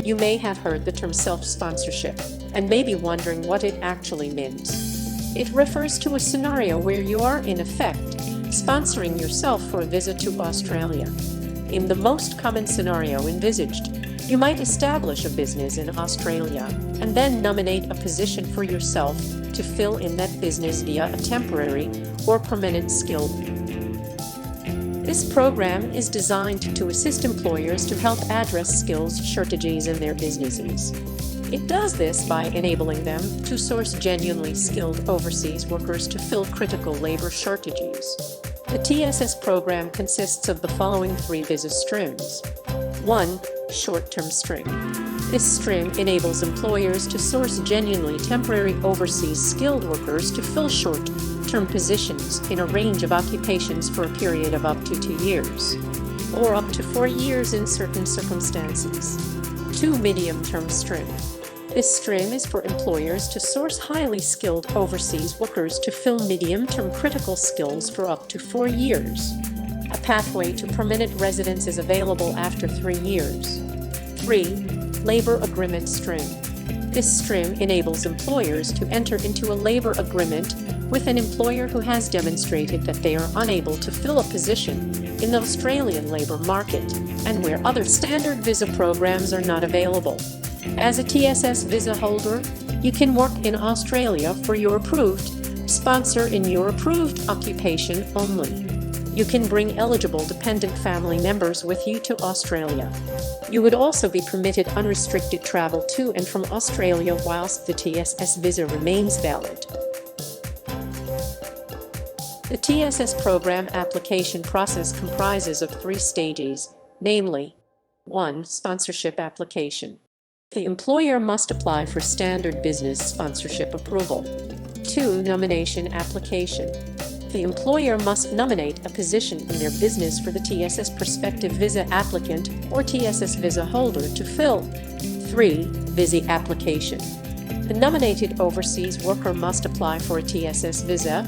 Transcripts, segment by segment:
You may have heard the term self-sponsorship and may be wondering what it actually means. It refers to a scenario where you are, in effect, sponsoring yourself for a visit to Australia. In the most common scenario envisaged, you might establish a business in Australia and then nominate a position for yourself to fill in that business via a temporary or permanent skill. This program is designed to assist employers to help address skills shortages in their businesses. It does this by enabling them to source genuinely skilled overseas workers to fill critical labor shortages. The TSS program consists of the following 3 visa streams. 1. Short-term stream. This stream enables employers to source genuinely temporary overseas skilled workers to fill short-term positions in a range of occupations for a period of up to 2 years, or up to 4 years in certain circumstances. 2. Medium-term stream. This stream is for employers to source highly skilled overseas workers to fill medium-term critical skills for up to 4 years. A pathway to permanent residence is available after 3 years. 3. Labor agreement stream. This stream enables employers to enter into a labor agreement with an employer who has demonstrated that they are unable to fill a position in the Australian labor market and where other standard visa programs are not available. As a TSS visa holder, you can work in Australia for your approved sponsor in your approved occupation only. You can bring eligible dependent family members with you to Australia. You would also be permitted unrestricted travel to and from Australia whilst the TSS visa remains valid. The TSS program application process comprises of 3 stages, namely: 1. Sponsorship application. The employer must apply for standard business sponsorship approval. 2. Nomination application. The employer must nominate a position in their business for the TSS prospective visa applicant or TSS visa holder to fill. 3. Visa application. The nominated overseas worker must apply for a TSS visa.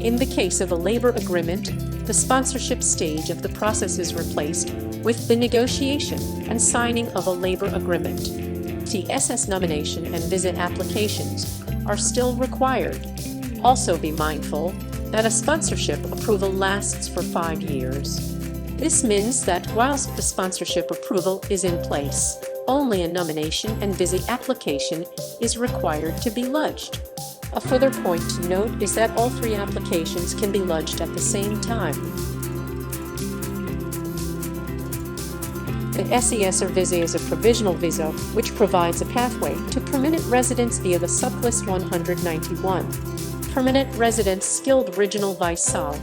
In the case of a labor agreement, the sponsorship stage of the process is replaced with the negotiation and signing of a labor agreement. TSS nomination and visa applications are still required. Also be mindful that a sponsorship approval lasts for 5 years. This means that whilst the sponsorship approval is in place, only a nomination and visa application is required to be lodged. A further point to note is that all 3 applications can be lodged at the same time. The SES or visa is a provisional visa which provides a pathway to permanent residence via the Sublist 191. Permanent Residence Skilled Regional Visa.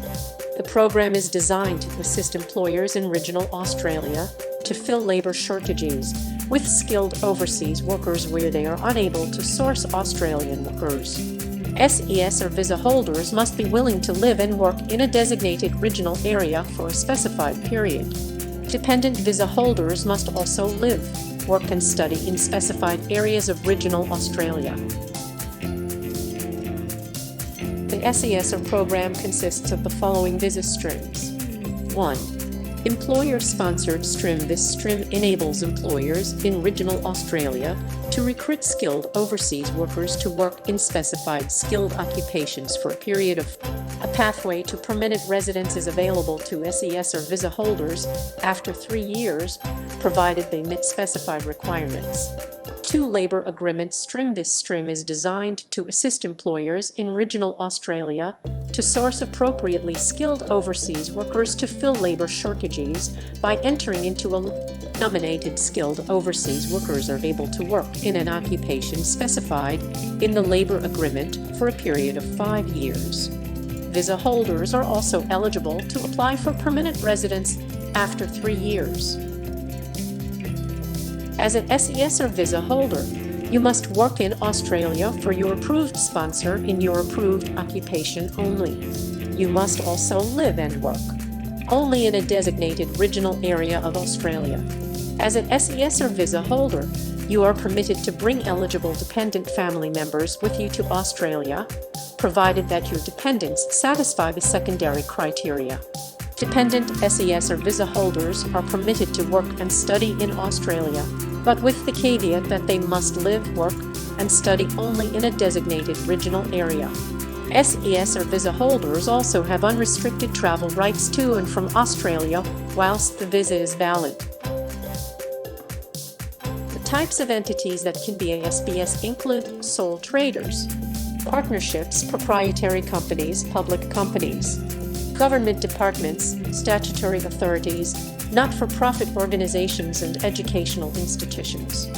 The program is designed to assist employers in regional Australia to fill labor shortages with skilled overseas workers where they are unable to source Australian workers. SES or visa holders must be willing to live and work in a designated regional area for a specified period. Dependent visa holders must also live, work and study in specified areas of regional Australia. The SES program consists of the following visa streams. 1. Employer-sponsored stream. This stream enables employers in regional Australia to recruit skilled overseas workers to work in specified skilled occupations for a period of. A pathway to permanent residence is available to SES or visa holders after 3 years, provided they meet specified requirements. 2. Labor agreement stream. This stream is designed to assist employers in regional Australia to source appropriately skilled overseas workers to fill labor shortages by entering into a nominated skilled overseas workers are able to work in an occupation specified in the labor agreement for a period of 5 years. Visa holders are also eligible to apply for permanent residence after 3 years. As an SES or visa holder, you must work in Australia for your approved sponsor in your approved occupation only. You must also live and work only in a designated regional area of Australia. As an SES or visa holder, you are permitted to bring eligible dependent family members with you to Australia, provided that your dependents satisfy the secondary criteria. Dependent SES or visa holders are permitted to work and study in Australia, but with the caveat that they must live, work, and study only in a designated regional area. SES or visa holders also have unrestricted travel rights to and from Australia whilst the visa is valid. The types of entities that can be ASBS include sole traders, partnerships, proprietary companies, public companies, government departments, statutory authorities, not-for-profit organizations, and educational institutions.